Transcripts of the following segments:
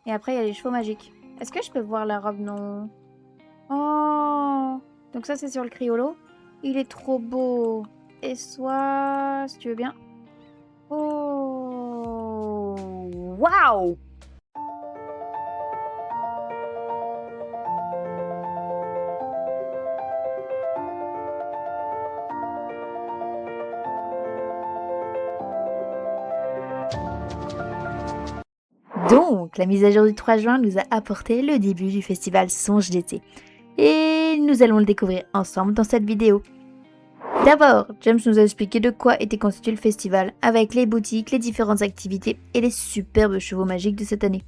Et après, il y a les chevaux magiques. Est-ce que je peux voir la robe? Non. Oh! Donc ça, c'est sur le criollo. Il est trop beau. Et soit, si tu veux bien. Oh! Waouh! Donc, la mise à jour du 3 juin nous a apporté le début du festival Songe d'été. Et nous allons le découvrir ensemble dans cette vidéo. D'abord, James nous a expliqué de quoi était constitué le festival, avec les boutiques, les différentes activités et les superbes chevaux magiques de cette année.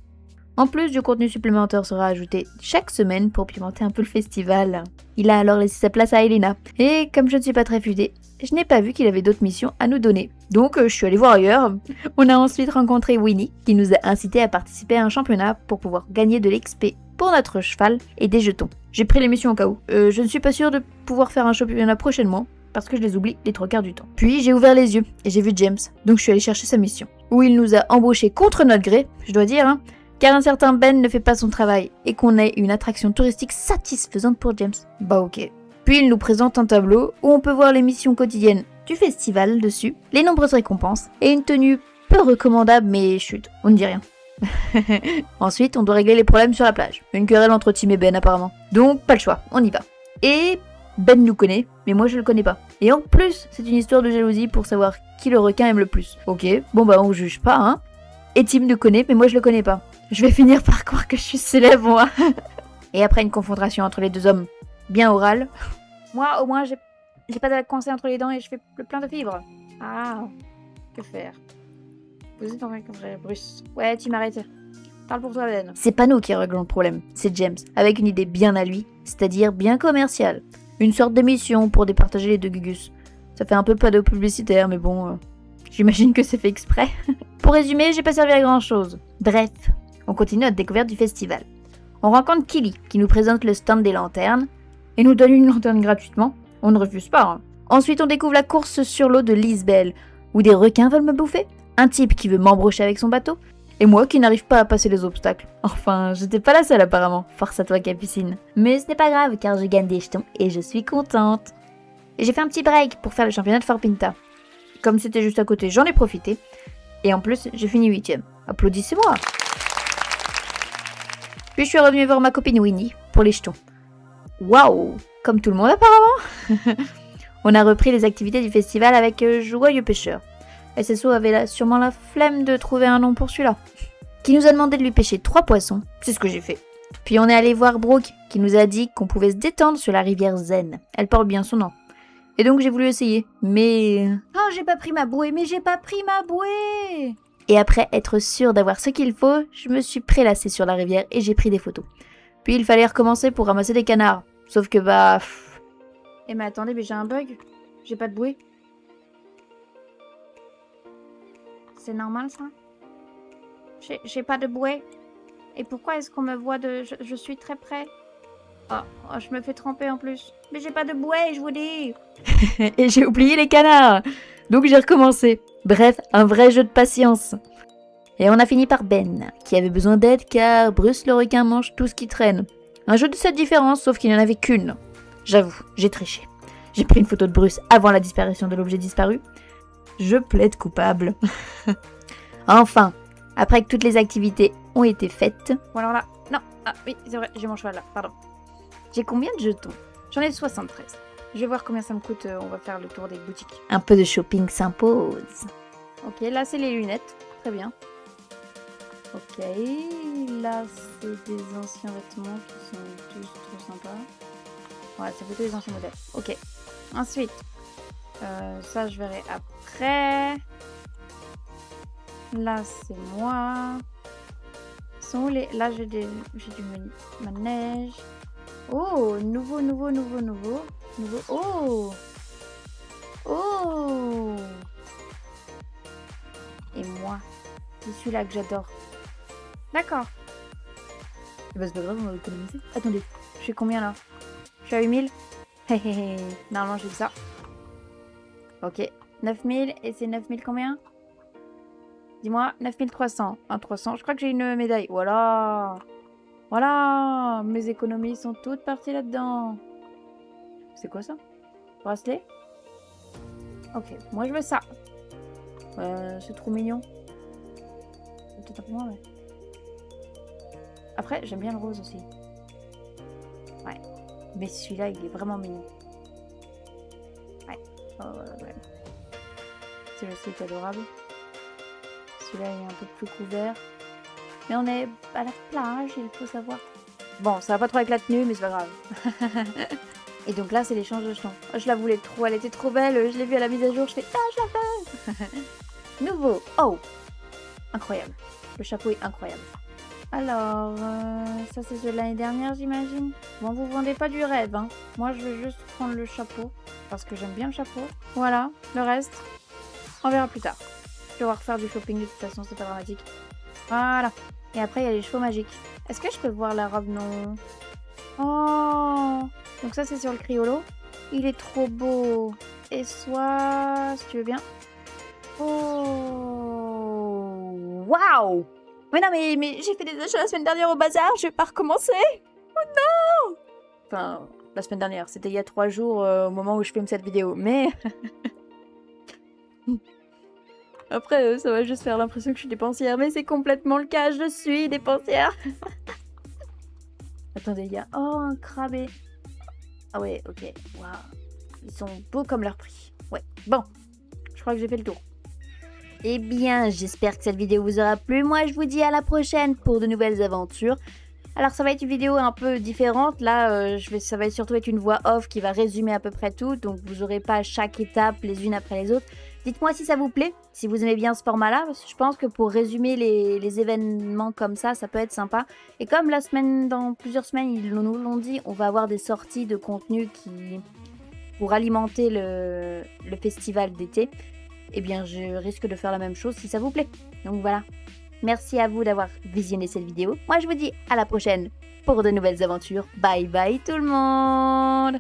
En plus, du contenu supplémentaire sera ajouté chaque semaine pour pimenter un peu le festival. Il a alors laissé sa place à Elena, et comme je ne suis pas très futée, je n'ai pas vu qu'il avait d'autres missions à nous donner. Donc je suis allée voir ailleurs. On a ensuite rencontré Winnie, qui nous a incité à participer à un championnat pour pouvoir gagner de l'XP pour notre cheval et des jetons. J'ai pris les missions au cas où. Je ne suis pas sûre de pouvoir faire un championnat prochainement, parce que je les oublie les 3 quarts du temps. Puis j'ai ouvert les yeux et j'ai vu James, donc je suis allée chercher sa mission, où il nous a embauchés contre notre gré, je dois dire, hein, car un certain Ben ne fait pas son travail et qu'on ait une attraction touristique satisfaisante pour James. Bah ok. Puis il nous présente un tableau où on peut voir les missions quotidiennes du festival dessus, les nombreuses récompenses et une tenue peu recommandable mais chut, on ne dit rien. Ensuite, on doit régler les problèmes sur la plage. Une querelle entre Tim et Ben apparemment. Donc pas le choix, on y va. Et Ben nous connaît, mais moi je le connais pas. Et en plus, c'est une histoire de jalousie pour savoir qui le requin aime le plus. Ok, bon bah on juge pas, hein. Et Tim nous connaît, mais moi je le connais pas. Je vais finir par croire que je suis célèbre, moi. Et après une confrontation entre les deux hommes, bien orale. Moi, au moins, j'ai pas de coincé entre les dents et je fais le plein de fibres. Ah, que faire? Vous êtes en train de vrai, Bruce. Ouais, Tim, arrête. Parle pour toi, Ben. C'est pas nous qui réglons le problème, c'est James, avec une idée bien à lui, c'est-à-dire bien commerciale. Une sorte de mission pour départager les deux Gugus. Ça fait un peu pas de publicitaire, mais bon, j'imagine que c'est fait exprès. Pour résumer, j'ai pas servi à grand chose. Bref, on continue notre découverte du festival. On rencontre Killy, qui nous présente le stand des lanternes, et nous donne une lanterne gratuitement. On ne refuse pas, hein. Ensuite, on découvre la course sur l'eau de Lisbelle, où des requins veulent me bouffer, un type qui veut m'embrocher avec son bateau, et moi qui n'arrive pas à passer les obstacles. Enfin, j'étais pas la seule apparemment, force à toi Capucine. Mais ce n'est pas grave, car je gagne des jetons, et je suis contente. Et j'ai fait un petit break pour faire le championnat de Fort Pinta. Comme c'était juste à côté, j'en ai profité. Et en plus, j'ai fini 8ème. Applaudissez-moi. Puis je suis revenue voir ma copine Winnie pour les jetons. Waouh, comme tout le monde apparemment. On a repris les activités du festival avec Joyeux Pêcheur. SSO avait sûrement la flemme de trouver un nom pour celui-là. Qui nous a demandé de lui pêcher 3 poissons, c'est ce que j'ai fait. Puis on est allé voir Brooke, qui nous a dit qu'on pouvait se détendre sur la rivière Zen. Elle porte bien son nom. Et donc j'ai voulu essayer, mais... Oh, j'ai pas pris ma bouée, mais j'ai pas pris ma bouée. Et après être sûre d'avoir ce qu'il faut, je me suis prélassée sur la rivière et j'ai pris des photos. Puis il fallait recommencer pour ramasser des canards. Sauf que bah... Eh mais attendez, mais j'ai un bug. J'ai pas de bouée. C'est normal ça? J'ai pas de bouée. Et pourquoi est-ce qu'on me voit de... Je suis très près. Oh, je me fais tremper en plus. Mais j'ai pas de bouée, je vous dis. Et j'ai oublié les canards. Donc j'ai recommencé. Bref, un vrai jeu de patience. Et on a fini par Ben, qui avait besoin d'aide car Bruce le requin mange tout ce qui traîne. Un jeu de 7 différences, sauf qu'il n'y en avait qu'une. J'avoue, j'ai triché. J'ai pris une photo de Bruce avant la disparition de l'objet disparu. Je plaide coupable. Enfin, après que toutes les activités ont été faites... Bon alors là, non, ah oui, c'est vrai, j'ai mon cheval là, pardon. J'ai combien de jetons? J'en ai 73. Je vais voir combien ça me coûte, on va faire le tour des boutiques. Un peu de shopping s'impose. Ok, là c'est les lunettes, très bien. Ok, là c'est des anciens vêtements qui sont tous trop sympas. Ouais, c'est plutôt les anciens modèles. Ok, ensuite, ça je verrai après. Là c'est moi. Sont les... Là j'ai du manège. Oh, nouveau. Oh. Oh. Et moi, c'est celui-là que j'adore. D'accord. Bah c'est pas grave, on va économiser. Attendez, je suis combien là? Je suis à 8000. Normalement j'ai que ça. Ok, 9000 et c'est 9000 combien? Dis-moi, 9300. 300, je crois que j'ai une médaille. Voilà. Voilà. Mes économies sont toutes parties là-dedans. C'est quoi ça? Bracelet? Ok, moi je veux ça. C'est trop mignon. Peut-être un peu moins, ouais. Après, j'aime bien le rose aussi. Ouais. Mais celui-là, il est vraiment mignon. Ouais. Oh, ouais. Celui-là aussi est adorable. Celui-là est un peu plus couvert. Mais on est à la plage, il faut savoir. Bon, ça va pas trop avec la tenue, mais c'est pas grave. Et donc là, c'est l'échange de jetons. Oh, je la voulais trop, elle était trop belle. Je l'ai vue à la mise à jour, je fais « Ah, je la veux !» Nouveau. Oh, incroyable. Le chapeau est incroyable. Alors, ça c'est celui de l'année dernière, j'imagine. Bon, vous vendez pas du rêve, hein. Moi, je vais juste prendre le chapeau, parce que j'aime bien le chapeau. Voilà, le reste, on verra plus tard. Je vais refaire du shopping de toute façon, c'est pas dramatique. Voilà. Et après, il y a les chevaux magiques. Est-ce que je peux voir la robe? Non. Oh, donc ça, c'est sur le criollo. Il est trop beau. Et soit, si tu veux bien. Oh, waouh! Mais non, mais j'ai fait des achats la semaine dernière au bazar, je vais pas recommencer. Oh non! Enfin, la semaine dernière, c'était il y a 3 jours au moment où je filme cette vidéo, mais... Après, ça va juste faire l'impression que je suis dépensière, mais c'est complètement le cas, je suis dépensière. Attendez, il y a... Oh, un crabé. Ah ouais, ok, waouh. Ils sont beaux comme leur prix. Ouais, bon, je crois que j'ai fait le tour. Eh bien, j'espère que cette vidéo vous aura plu. Moi, je vous dis à la prochaine pour de nouvelles aventures. Alors, ça va être une vidéo un peu différente. Là, ça va surtout être une voix off qui va résumer à peu près tout. Donc, vous n'aurez pas chaque étape les unes après les autres. Dites-moi si ça vous plaît, si vous aimez bien ce format-là. Parce que je pense que pour résumer les événements comme ça peut être sympa. Et comme dans plusieurs semaines, ils nous l'ont dit, on va avoir des sorties de contenu pour alimenter le festival d'été. Eh bien, je risque de faire la même chose si ça vous plaît. Donc voilà. Merci à vous d'avoir visionné cette vidéo. Moi, je vous dis à la prochaine pour de nouvelles aventures. Bye bye tout le monde!